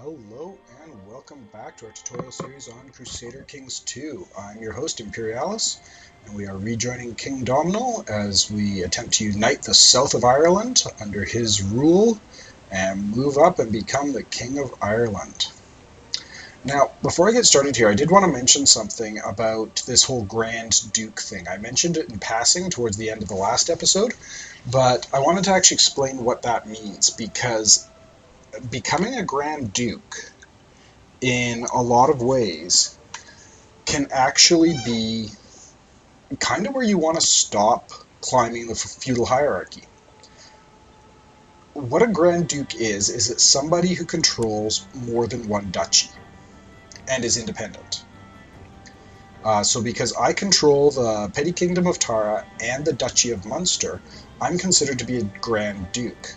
Hello and welcome back to our tutorial series on Crusader Kings 2. I'm your host Imperialis, and we are rejoining King Domhnall as we attempt to unite the south of Ireland under his rule and move up and become the King of Ireland. Now, before I get started here, I did want to mention something about this whole Grand Duke thing. I mentioned it in passing towards the end of the last episode, but I wanted to actually explain what that means, because becoming a Grand Duke, in a lot of ways, can actually be kind of where you want to stop climbing the feudal hierarchy. What a Grand Duke is it's somebody who controls more than one duchy and is independent. So because I control the Petty Kingdom of Tara and the Duchy of Munster, I'm considered to be a Grand Duke.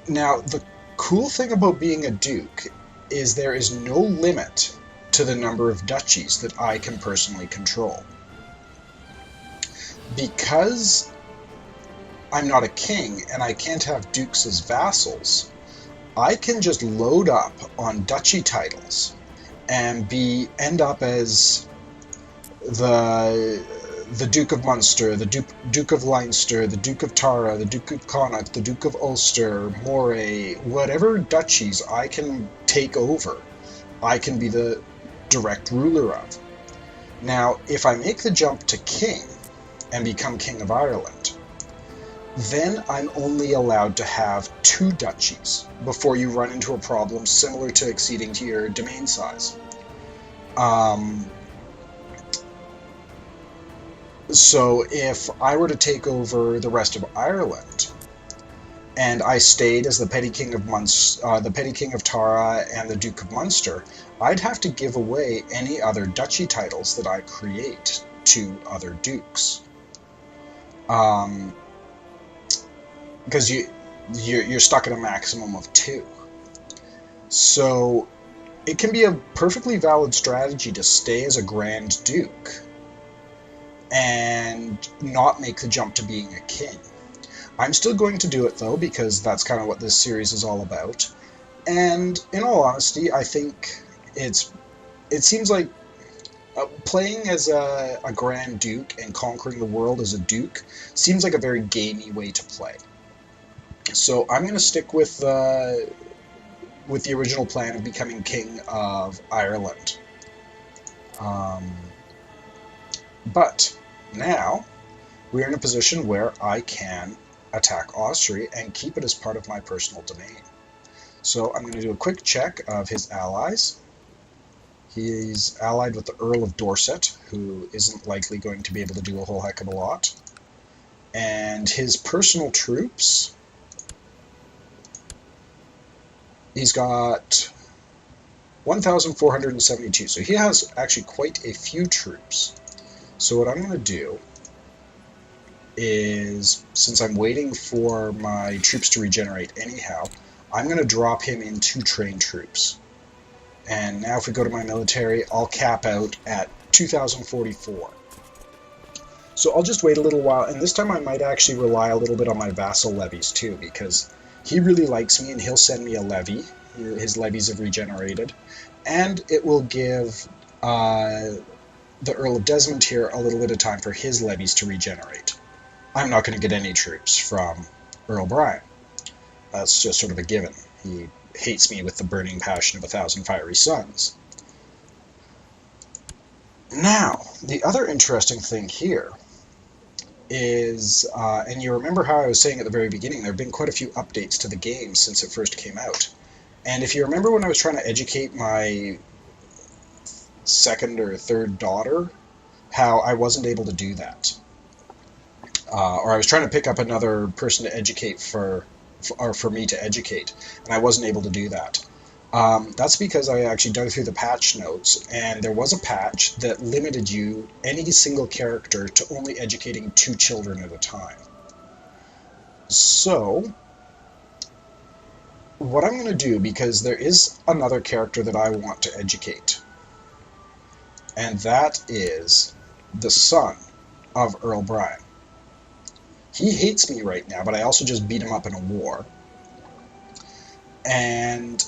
Now, the cool thing about being a duke is there is no limit to the number of duchies that I can personally control. Because I'm not a king and I can't have dukes as vassals, I can just load up on duchy titles and end up as the Duke of Munster, the Duke of Leinster, the Duke of Tara, the Duke of Connaught, the Duke of Ulster, Moray, whatever duchies I can take over, I can be the direct ruler of. Now, if I make the jump to king and become King of Ireland, then I'm only allowed to have 2 duchies before you run into a problem similar to exceeding to your domain size. So if I were to take over the rest of Ireland, and I stayed as the Petty King of the Petty King of Tara and the Duke of Munster, I'd have to give away any other duchy titles that I create to other dukes, because you're stuck at a maximum of 2. So it can be a perfectly valid strategy to stay as a Grand Duke and not make the jump to being a king. I'm still going to do it though, because that's kind of what this series is all about. And in all honesty, I think it seems like playing as a Grand Duke and conquering the world as a Duke seems like a very gamey way to play. So I'm going to stick with the original plan of becoming King of Ireland. But now we're in a position where I can attack Austria and keep it as part of my personal domain. So I'm going to do a quick check of his allies. He's allied with the Earl of Dorset, who isn't likely going to be able to do a whole heck of a lot. And his personal troops, he's got 1,472, so he has actually quite a few troops. So what I'm going to do is, since I'm waiting for my troops to regenerate anyhow, I'm going to drop him in 2 trained troops. And now if we go to my military, I'll cap out at 2,044. So I'll just wait a little while, and this time I might actually rely a little bit on my vassal levies too, because he really likes me and he'll send me a levy. His levies have regenerated, and it will give the Earl of Desmond here a little bit of time for his levies to regenerate. I'm not going to get any troops from Earl Brian. That's just sort of a given. He hates me with the burning passion of 1,000 fiery suns. Now, the other interesting thing here is, and you remember how I was saying at the very beginning, there have been quite a few updates to the game since it first came out. And if you remember when I was trying to educate my 2nd or 3rd daughter, how I wasn't able to do that. Or I was trying to pick up another person to educate for me to educate, and I wasn't able to do that. That's because I actually dug through the patch notes, and there was a patch that limited any single character, to only educating 2 children at a time. So what I'm going to do, because there is another character that I want to educate, and that is the son of Earl Brian. He hates me right now, but I also just beat him up in a war. And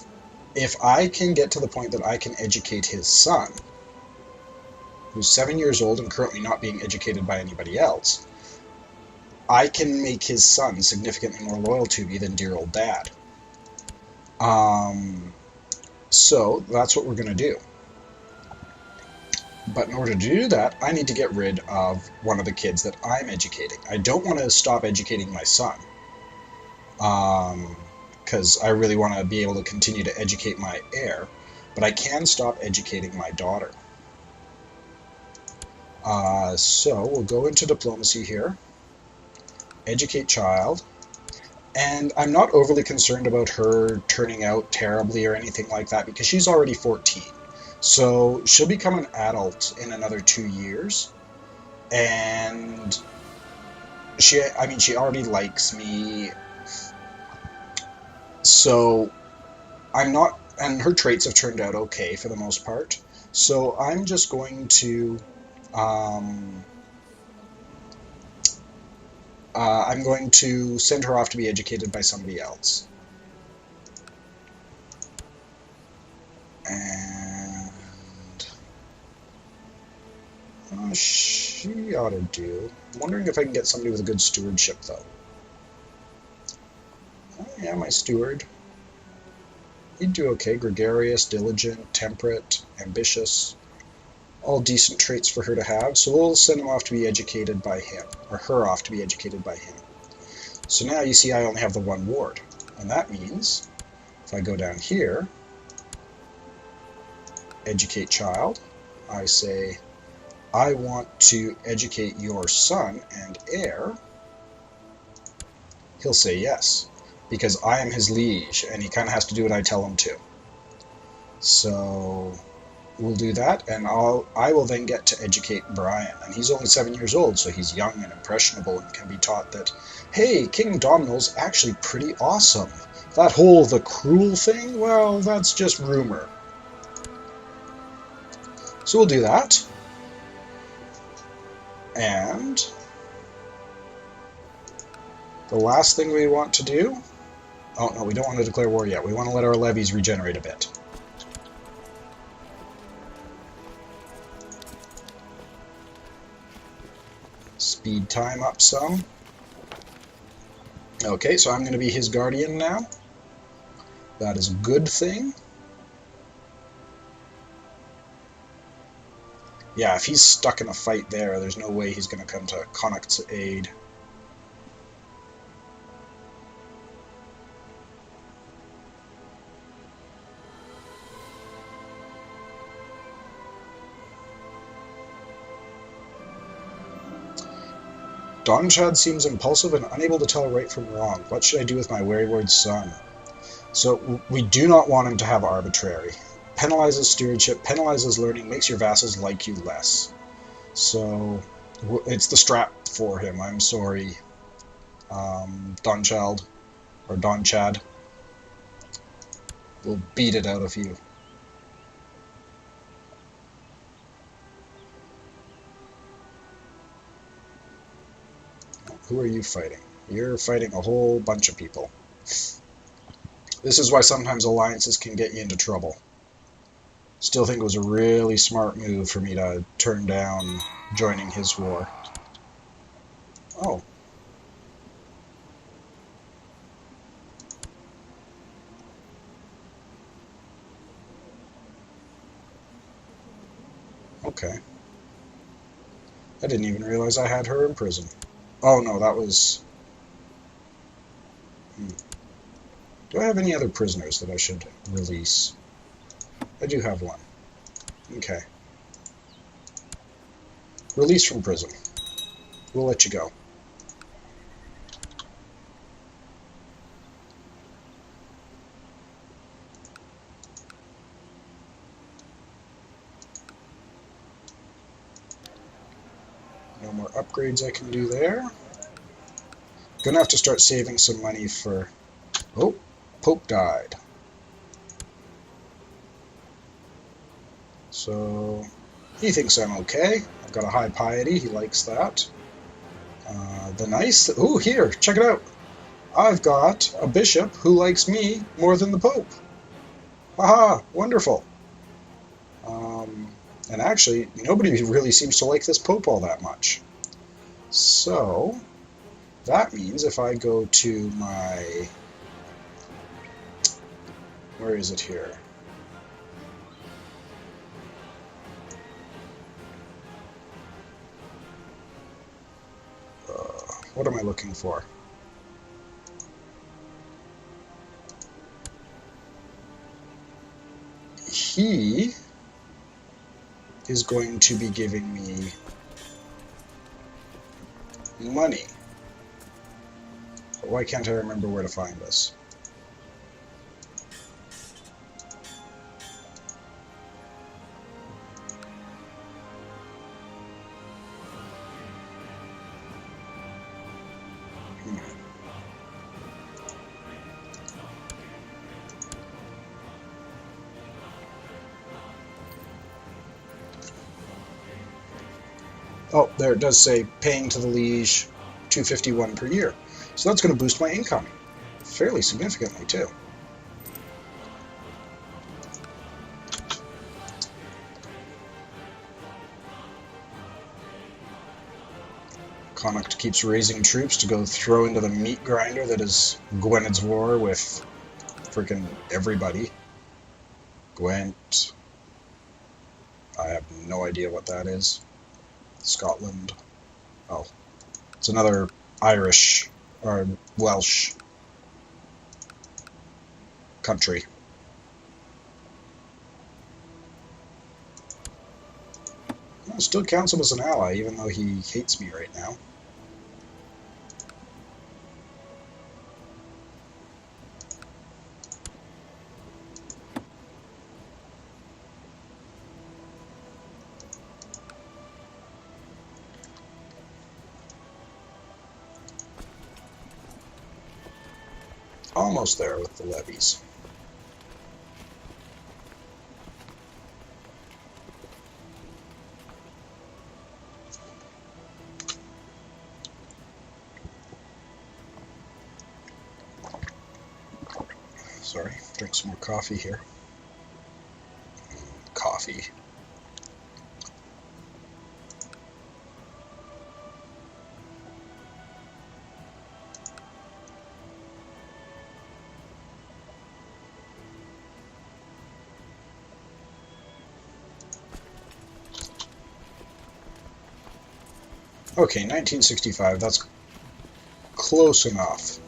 if I can get to the point that I can educate his son, who's 7 years old and currently not being educated by anybody else, I can make his son significantly more loyal to me than dear old dad. So that's what we're going to do. But in order to do that, I need to get rid of one of the kids that I'm educating. I don't want to stop educating my son, because I really want to be able to continue to educate my heir, but I can stop educating my daughter. So we'll go into diplomacy here, educate child, and I'm not overly concerned about her turning out terribly or anything like that, because she's already 14. So she'll become an adult in another 2 years, and she already likes me, so I'm not, and her traits have turned out okay for the most part, so I'm just going to, I'm going to send her off to be educated by somebody else. And she ought to do. I'm wondering if I can get somebody with a good stewardship, though. Oh, yeah, my steward. He'd do okay. Gregarious, diligent, temperate, ambitious. All decent traits for her to have. So we'll send him off to be educated by him, or her off to be educated by him. So now you see I only have the one ward. And that means, if I go down here, educate child, I say, I want to educate your son and heir. He'll say yes, because I am his liege, and he kind of has to do what I tell him to. So we'll do that, and I will then get to educate Brian, and he's only 7 years old, so he's young and impressionable and can be taught that, hey, King Domhnall's actually pretty awesome. That whole the cruel thing, well, that's just rumor. So we'll do that. And the last thing we want to do, oh no, we don't want to declare war yet. We want to let our levies regenerate a bit. Speed time up some. Okay, so I'm going to be his guardian now. That is a good thing. Yeah, if he's stuck in a fight there's no way he's going to come to Connacht's aid. Donchad seems impulsive and unable to tell right from wrong. What should I do with my wayward son? So we do not want him to have arbitrary. Penalizes stewardship, penalizes learning, makes your vassals like you less. So it's the strap for him. I'm sorry, Donchad, or Donchad. We'll beat it out of you. Who are you fighting? You're fighting a whole bunch of people. This is why sometimes alliances can get you into trouble. Still think it was a really smart move for me to turn down joining his war. Oh. Okay. I didn't even realize I had her in prison. Oh no, that was... Do I have any other prisoners that I should release? I do have one. Okay. Release from prison. We'll let you go. No more upgrades I can do there. Gonna have to start saving some money for... Oh, Pope died. So, he thinks I'm okay. I've got a high piety, he likes that. The nice... Ooh, here, check it out. I've got a bishop who likes me more than the Pope. Haha, wonderful. And actually, nobody really seems to like this Pope all that much. So, that means if I go to my... Where is it here? What am I looking for? He is going to be giving me money. But why can't I remember where to find this? Oh, there it does say paying to the liege $251 per year. So that's going to boost my income fairly significantly too. Connacht keeps raising troops to go throw into the meat grinder that is Gwyned's war with freaking everybody. Gwent. I have no idea what that is. Scotland. Oh. It's another Irish or Welsh country. Well, still counts him as an ally, even though he hates me right now. Almost there with the levies. Sorry, drink some more coffee here. Coffee. Okay, 1965, that's close enough.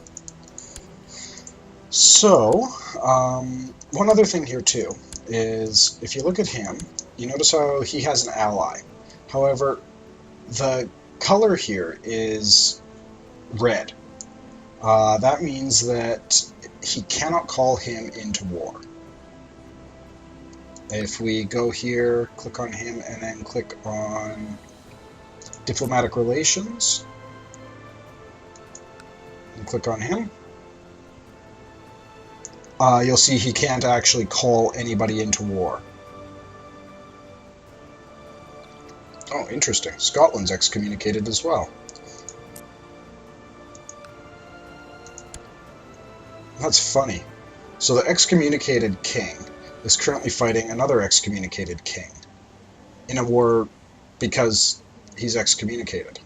So, one other thing here too is if you look at him, you notice how he has an ally. However, the color here is red. That means that he cannot call him into war. If we go here, click on him, and then click on diplomatic relations, and click on him, you'll see he can't actually call anybody into war. Oh, interesting. Scotland's excommunicated as well. That's funny. So the excommunicated king is currently fighting another excommunicated king in a war because he's excommunicated.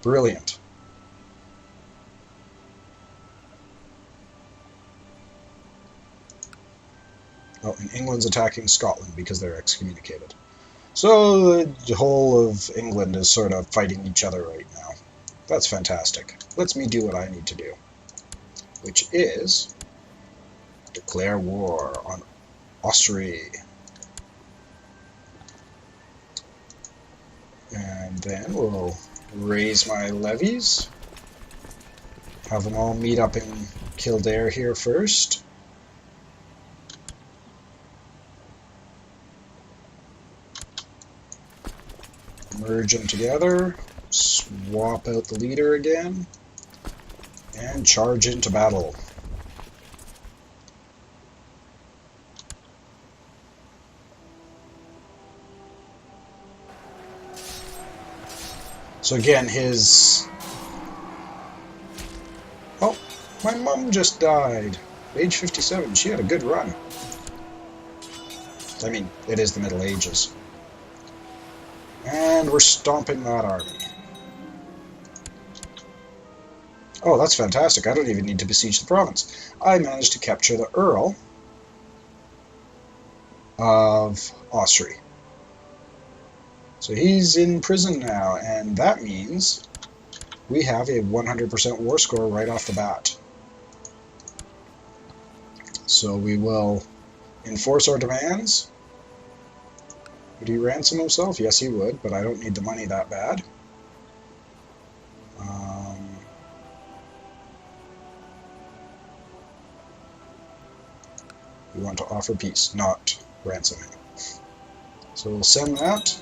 Brilliant. Oh, and England's attacking Scotland because they're excommunicated. So the whole of England is sort of fighting each other right now. That's fantastic. Lets me do what I need to do, which is declare war on Austria. And then we'll raise my levies. Have them all meet up in Kildare here first. Merge them together. Swap out the leader again. And charge into battle. So again, his... Oh, my mom just died. Age 57, she had a good run. I mean, it is the Middle Ages. And we're stomping that army. Oh, that's fantastic. I don't even need to besiege the province. I managed to capture the Earl of Ossory. So he's in prison now, and that means we have a 100% war score right off the bat. So we will enforce our demands. Would he ransom himself? Yes, he would, but I don't need the money that bad. We want to offer peace, not ransoming. So we'll send that.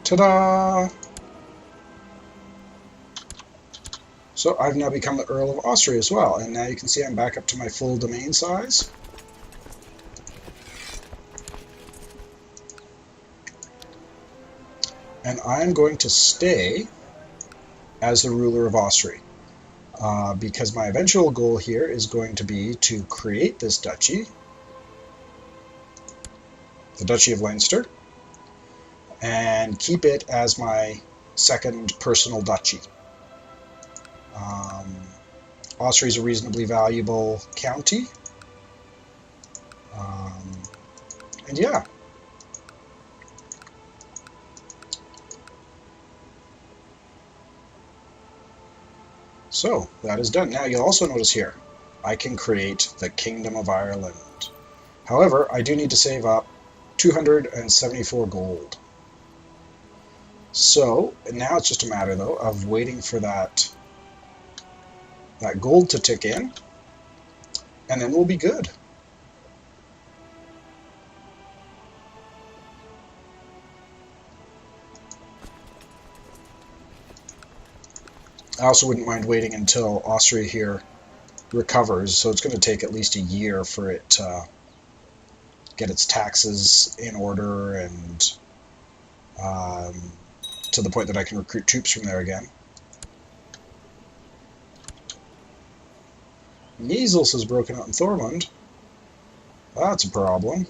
Ta-da! So I've now become the Earl of Ossory as well, and now you can see I'm back up to my full domain size. And I'm going to stay as the ruler of Ossory, because my eventual goal here is going to be to create this duchy, the Duchy of Leinster, and keep it as my second personal duchy. Ossory is a reasonably valuable county, and yeah. So that is done. Now you'll also notice here, I can create the Kingdom of Ireland. However, I do need to save up 274 gold. So now it's just a matter, though, of waiting for that gold to tick in, and then we'll be good. I also wouldn't mind waiting until Ossory here recovers, so it's going to take at least a year for it to get its taxes in order and to the point that I can recruit troops from there again. Measles has broken out in Thormund. That's a problem.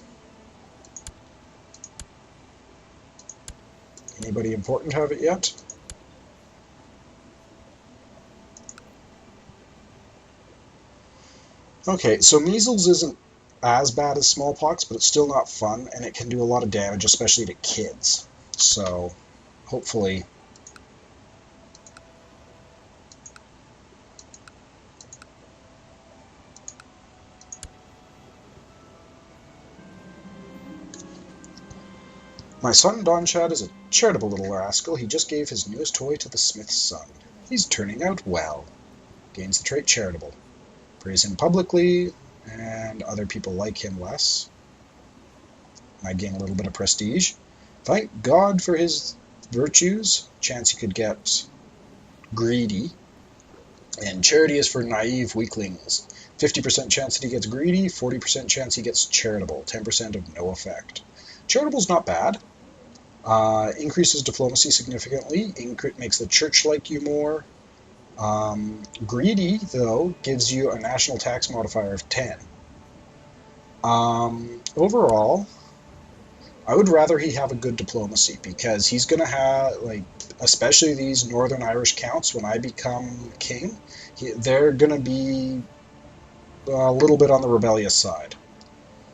Anybody important have it yet? Okay, so measles isn't as bad as smallpox, but it's still not fun, and it can do a lot of damage, especially to kids. So, hopefully... My son Donchad is a charitable little rascal. He just gave his newest toy to the smith's son. He's turning out well. Gains the trait charitable. Praise him publicly, and other people like him less. Might gain a little bit of prestige. Thank God for his virtues. Chance he could get greedy. And charity is for naive weaklings. 50% chance that he gets greedy, 40% chance he gets charitable, 10% of no effect. Charitable's not bad. Increases diplomacy significantly, makes the church like you more. Greedy, though, gives you a national tax modifier of 10. Overall, I would rather he have a good diplomacy, because he's going to have, like, especially these Northern Irish counts, when I become king, they're going to be a little bit on the rebellious side.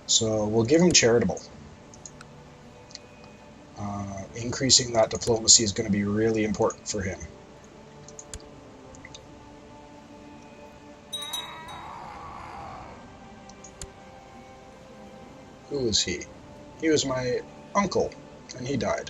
So we'll give him charitable. Increasing that diplomacy is going to be really important for him. Who was he? He was my uncle, and he died.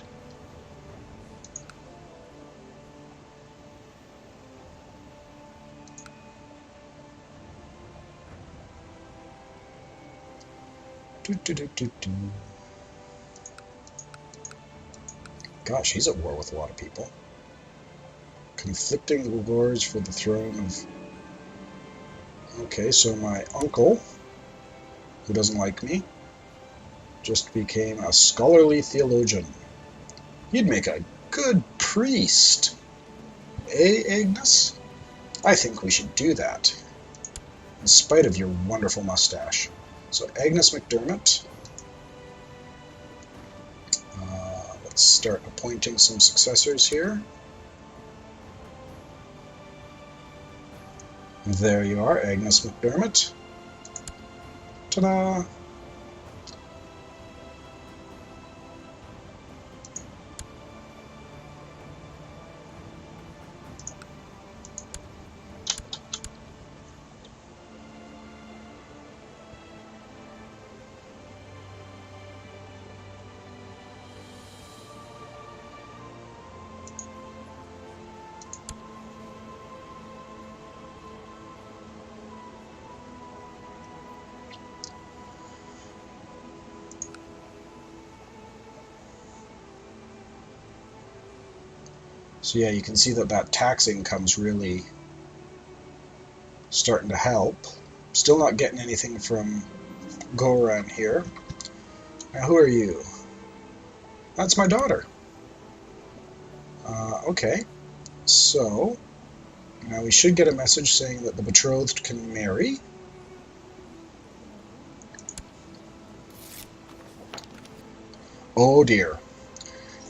Gosh, he's at war with a lot of people. Conflicting rewards for the throne of... Okay, so my uncle, who doesn't like me, just became a scholarly theologian. He'd make a good priest. Eh, Agnes? I think we should do that. spite of your wonderful mustache. So Agnes McDermott. Let's start appointing some successors here. There you are, Agnes McDermott. Ta-da! So yeah, you can see that that tax income's really starting to help. Still not getting anything from Goran here. Now, who are you? That's my daughter. Okay, so now we should get a message saying that the betrothed can marry. Oh dear.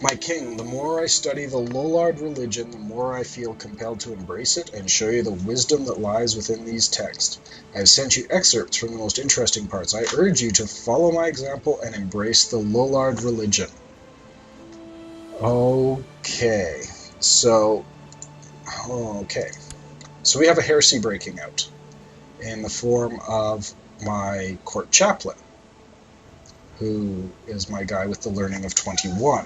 My king, the more I study the Lollard religion, the more I feel compelled to embrace it and show you the wisdom that lies within these texts. I have sent you excerpts from the most interesting parts. I urge you to follow my example and embrace the Lollard religion. Okay, so we have a heresy breaking out in the form of my court chaplain, who is my guy with the learning of 21.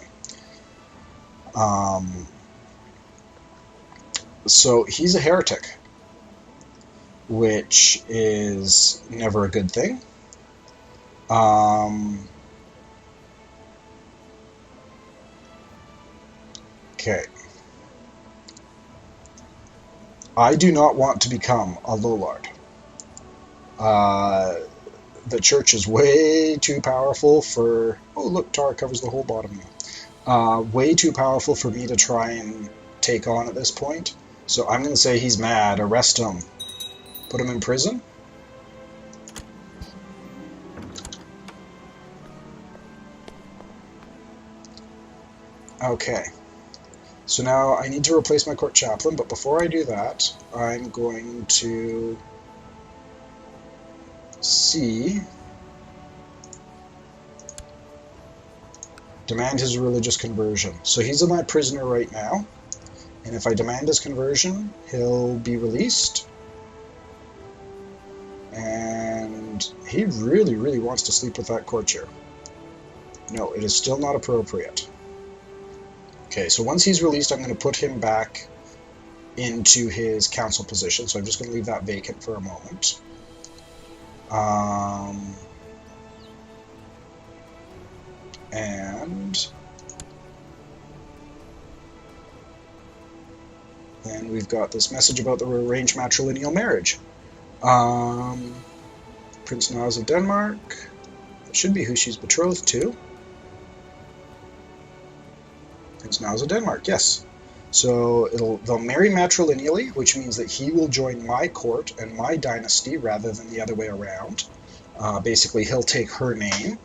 So he's a heretic, which is never a good thing. Okay. I do not want to become a Lollard. The church is way too powerful for... Oh, look, Tar covers the whole bottom now. Way too powerful for me to try and take on at this point. So I'm going to say he's mad. Arrest him. Put him in prison. Okay. So now I need to replace my court chaplain, but before I do that, I'm going to see... Demand his religious conversion. So he's my prisoner right now, and if I demand his conversion, he'll be released. And he really, really wants to sleep with that courtier. No, it is still not appropriate. Okay, so once he's released, I'm going to put him back into his council position, so I'm just going to leave that vacant for a moment. And then we've got this message about the arranged matrilineal marriage. Prince Naz of Denmark. That should be who she's betrothed to. Prince Naz of Denmark, yes. So they'll marry matrilineally, which means that he will join my court and my dynasty rather than the other way around. Basically, he'll take her name.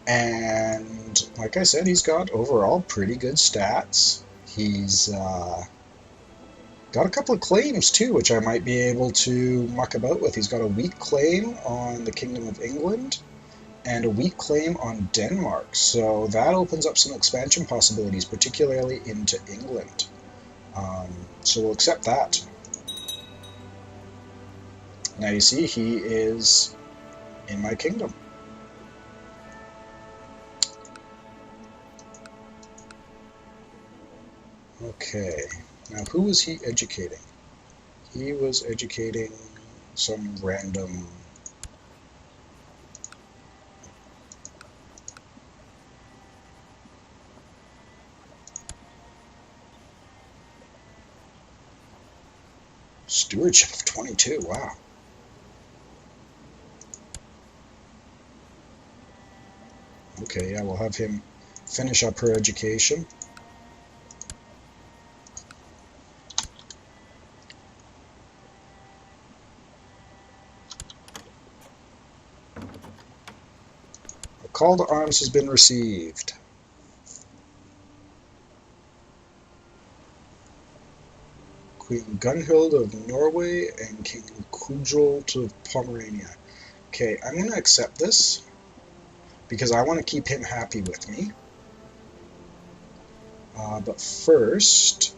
And like I said, he's got overall pretty good stats. He's got a couple of claims too, which I might be able to muck about with. He's got a weak claim on the Kingdom of England and a weak claim on Denmark. So that opens up some expansion possibilities, particularly into England. So we'll accept that. Now you see, he is in my kingdom. Okay, now who was he educating? He was educating some random... Stewardship of 22, wow. Okay, yeah, we'll have him finish up her education. A call to arms has been received. Queen Gunhild of Norway and King Kujult of Pomerania. Okay, I'm going to accept this because I want to keep him happy with me. But first,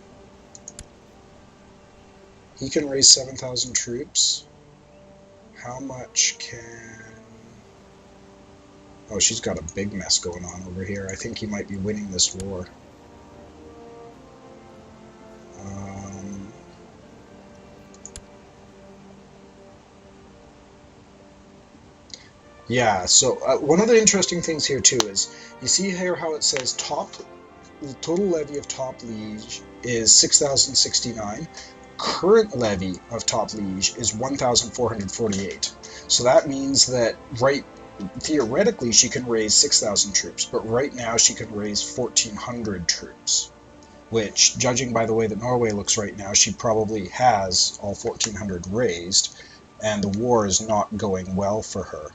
he can raise 7,000 troops. How much can... Oh, she's got a big mess going on over here. I think he might be winning this war. Yeah, so one of the interesting things here too is, you see here how it says the total levy of top liege is 6,069. Current levy of top liege is 1,448. So that means that theoretically she can raise 6,000 troops, but right now she can raise 1,400 troops, which, judging by the way that Norway looks right now, she probably has all 1,400 raised, and the war is not going well for her.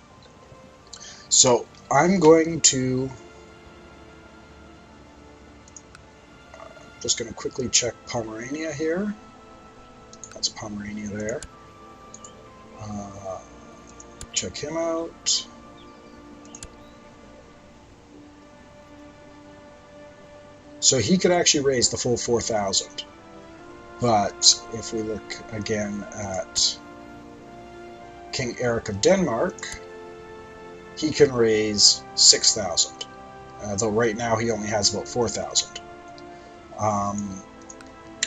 So I'm going to just going to quickly check Pomerania here. That's Pomerania there. Check him out. So he could actually raise the full 4,000. But if we look again at King Eric of Denmark, he can raise 6,000, though right now he only has about 4,000.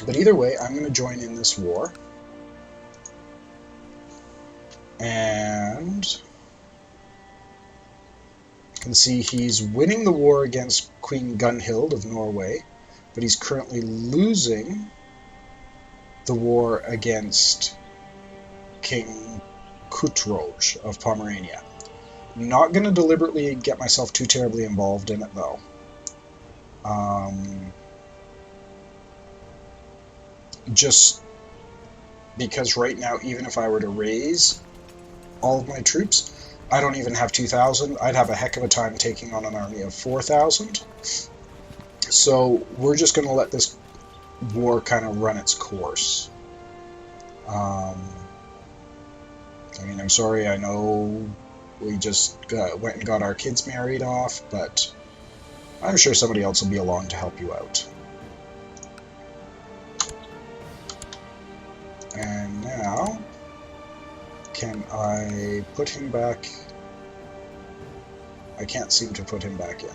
But either way, I'm going to join in this war. And you can see he's winning the war against Queen Gunhild of Norway, but he's currently losing the war against King Kutroj of Pomerania. Not going to deliberately get myself too terribly involved in it, though. Just because right now, even if I were to raise all of my troops, I don't even have 2,000. I'd have a heck of a time taking on an army of 4,000. So we're just going to let this war kind of run its course. I mean, I'm sorry, I know we just went and got our kids married off, but I'm sure somebody else will be along to help you out. And now, can I put him back? I can't seem to put him back in.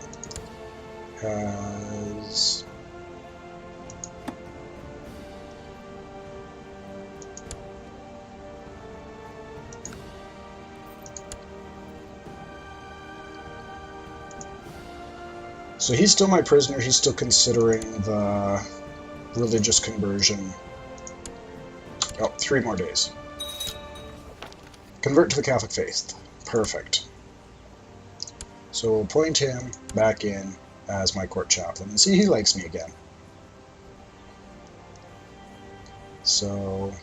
So he's still my prisoner, he's still considering the religious conversion. Oh, 3 more days. Convert to the Catholic faith. Perfect. So we'll appoint him back in as my court chaplain, and see, he likes me again. So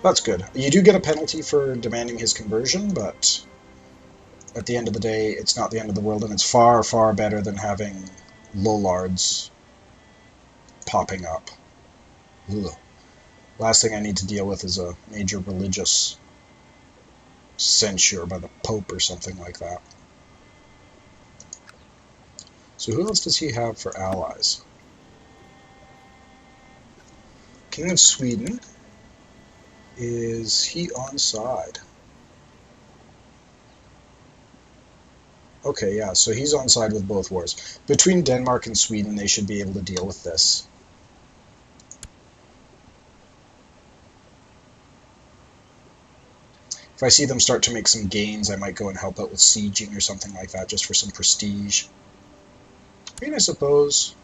that's good. You do get a penalty for demanding his conversion, but at the end of the day, it's not the end of the world, and it's far, far better than having lollards popping up. Ugh. Last thing I need to deal with is a major religious censure by the Pope or something like that. So who else does he have for allies? King of Sweden. Is he on side? Okay, yeah, so he's on side with both wars. Between Denmark and Sweden, they should be able to deal with this. If I see them start to make some gains, I might go and help out with sieging or something like that, just for some prestige. I mean, I suppose...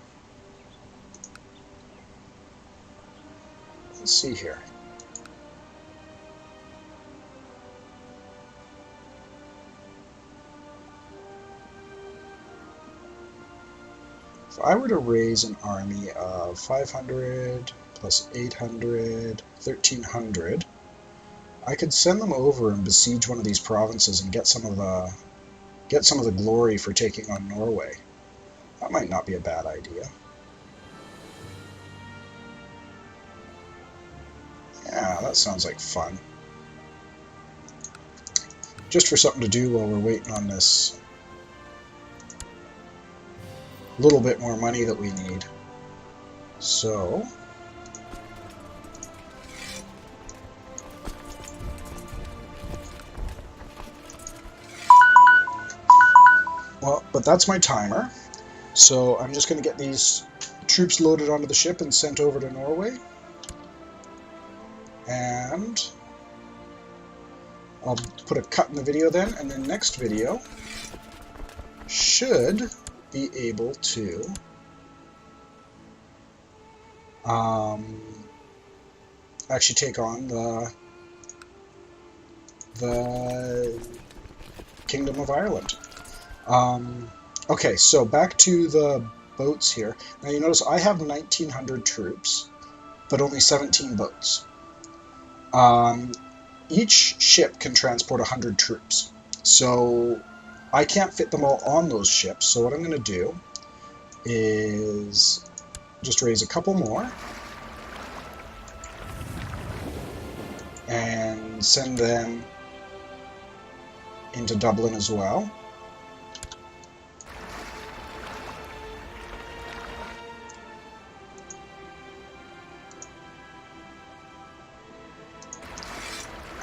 Let's see here. If I were to raise an army of 500 plus 800, 1,300, I could send them over and besiege one of these provinces and get some of the glory for taking on Norway. That might not be a bad idea. Yeah, that sounds like fun. Just for something to do while we're waiting on this little bit more money that we need. So, well, but that's my timer. So I'm just going to get these troops loaded onto the ship and sent over to Norway. And I'll put a cut in the video then, and then next video should be able to actually take on the Kingdom of Ireland. Okay, so back to the boats here. Now you notice I have 1,900 troops, but only 17 boats. Each ship can transport 100 troops, so I can't fit them all on those ships. So what I'm going to do is just raise a couple more and send them into Dublin as well.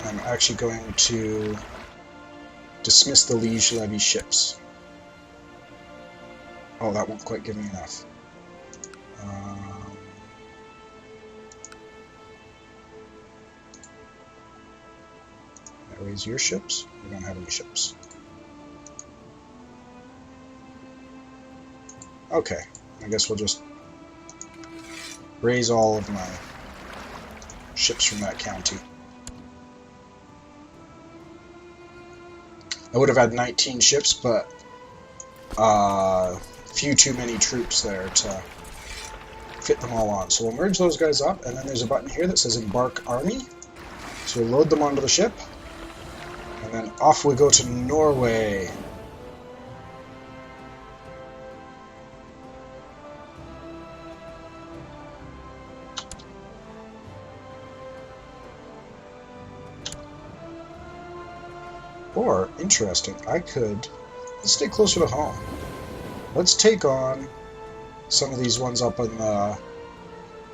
I'm actually going to dismiss the Liege Levy ships. Oh, that won't quite give me enough. Raise your ships? We don't have any ships. Okay, I guess we'll just raise all of my ships from that county. I would have had 19 ships, but few too many troops there to fit them all on. So we'll merge those guys up, and then there's a button here that says Embark Army. So we'll load them onto the ship, and then off we go to Norway. Or, interesting, let's stay closer to home. Let's take on some of these ones up in the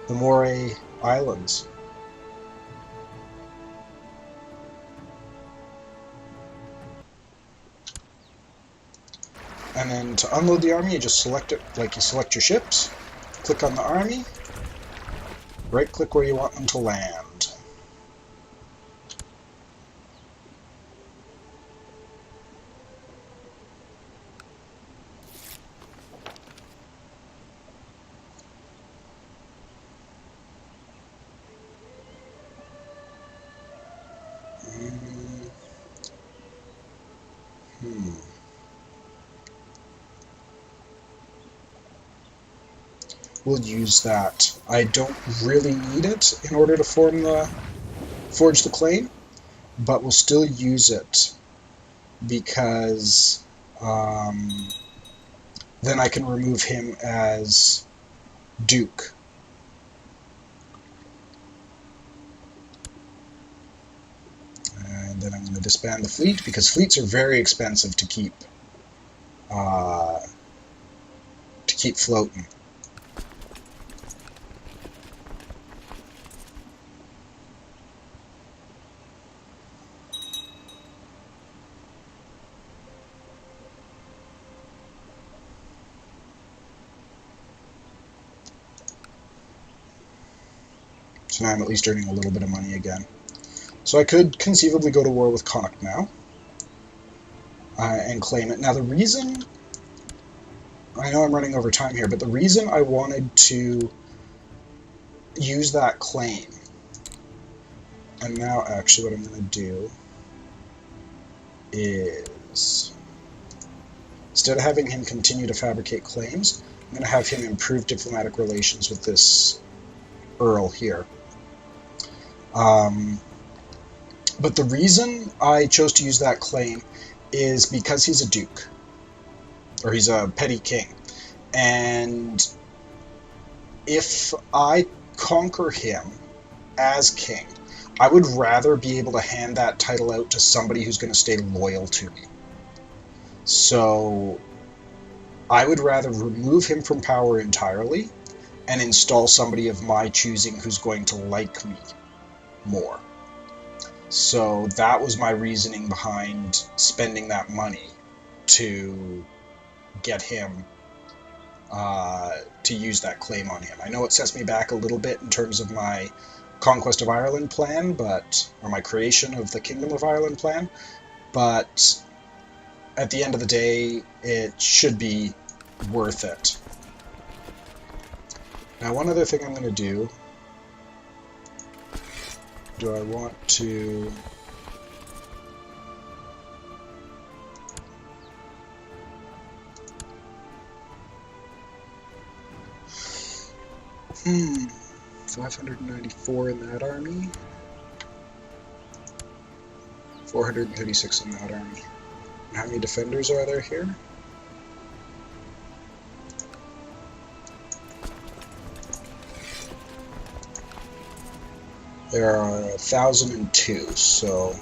Moray Islands. And then to unload the army, you just select it like you select your ships, click on the army, right-click where you want them to land. We'll use that. I don't really need it in order to forge the claim, but we'll still use it because then I can remove him as Duke. And then I'm going to disband the fleet because fleets are very expensive to keep floating. So now I'm at least earning a little bit of money again. So I could conceivably go to war with Connacht now and claim it. Now the reason, I know I'm running over time here, but the reason I wanted to use that claim, and now actually what I'm going to do is, instead of having him continue to fabricate claims, I'm going to have him improve diplomatic relations with this Earl here. But the reason I chose to use that claim is because he's a duke, or he's a petty king. And if I conquer him as king, I would rather be able to hand that title out to somebody who's going to stay loyal to me. So I would rather remove him from power entirely and install somebody of my choosing who's going to like me more. So that was my reasoning behind spending that money to get him, to use that claim on him. I know it sets me back a little bit in terms of my Conquest of Ireland plan, or my creation of the Kingdom of Ireland plan, but at the end of the day, it should be worth it. Now, one other thing I'm going to do I want to... Hmm... 594 in that army, 436 in that army. And how many defenders are there here? There are 1,002, so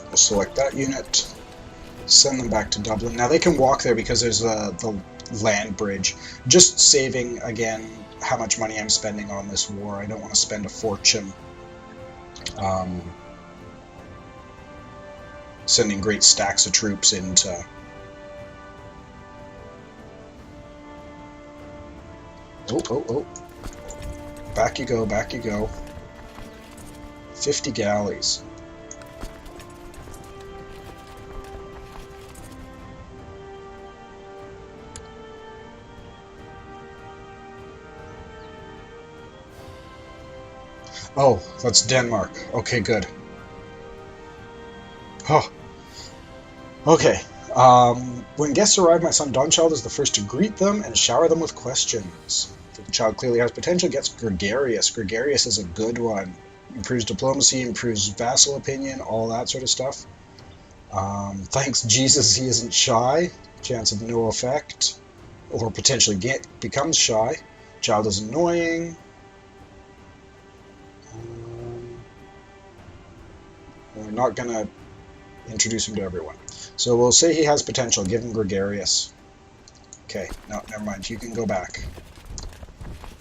we'll select that unit. Send them back to Dublin. Now they can walk there because there's the land bridge. Just saving, again, how much money I'm spending on this war. I don't want to spend a fortune sending great stacks of troops into... Oh. Back you go, back you go. 50 galleys. Oh, that's Denmark. Okay, good. Oh. Okay. When guests arrive, my son Donchild is the first to greet them and shower them with questions. If the child clearly has potential, gets gregarious. Gregarious is a good one. Improves diplomacy, improves vassal opinion, all that sort of stuff. Thanks Jesus he isn't shy. Chance of no effect. Or potentially becomes shy. Child is annoying. We're not going to introduce him to everyone. So we'll say he has potential. Give him gregarious. Okay, no, never mind. You can go back.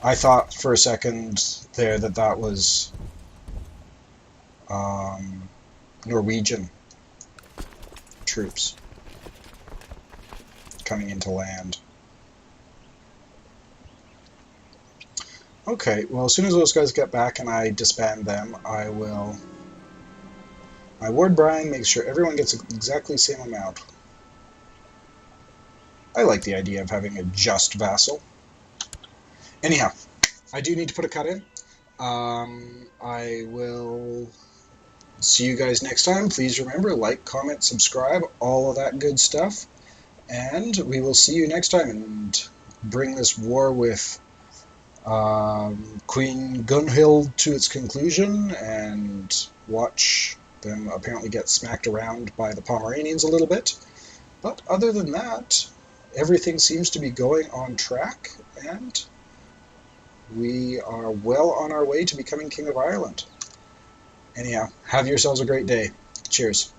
I thought for a second there that was Norwegian troops coming into land. Okay, well, as soon as those guys get back and I disband them, I will... My ward Brian makes sure everyone gets exactly the same amount. I like the idea of having a just vassal. Anyhow, I do need to put a cut in. I will see you guys next time. Please remember, like, comment, subscribe, all of that good stuff. And we will see you next time and bring this war with Queen Gunhild to its conclusion and watch them apparently get smacked around by the Pomeranians a little bit. But other than that, everything seems to be going on track, and we are well on our way to becoming King of Ireland. Anyhow, have yourselves a great day. Cheers.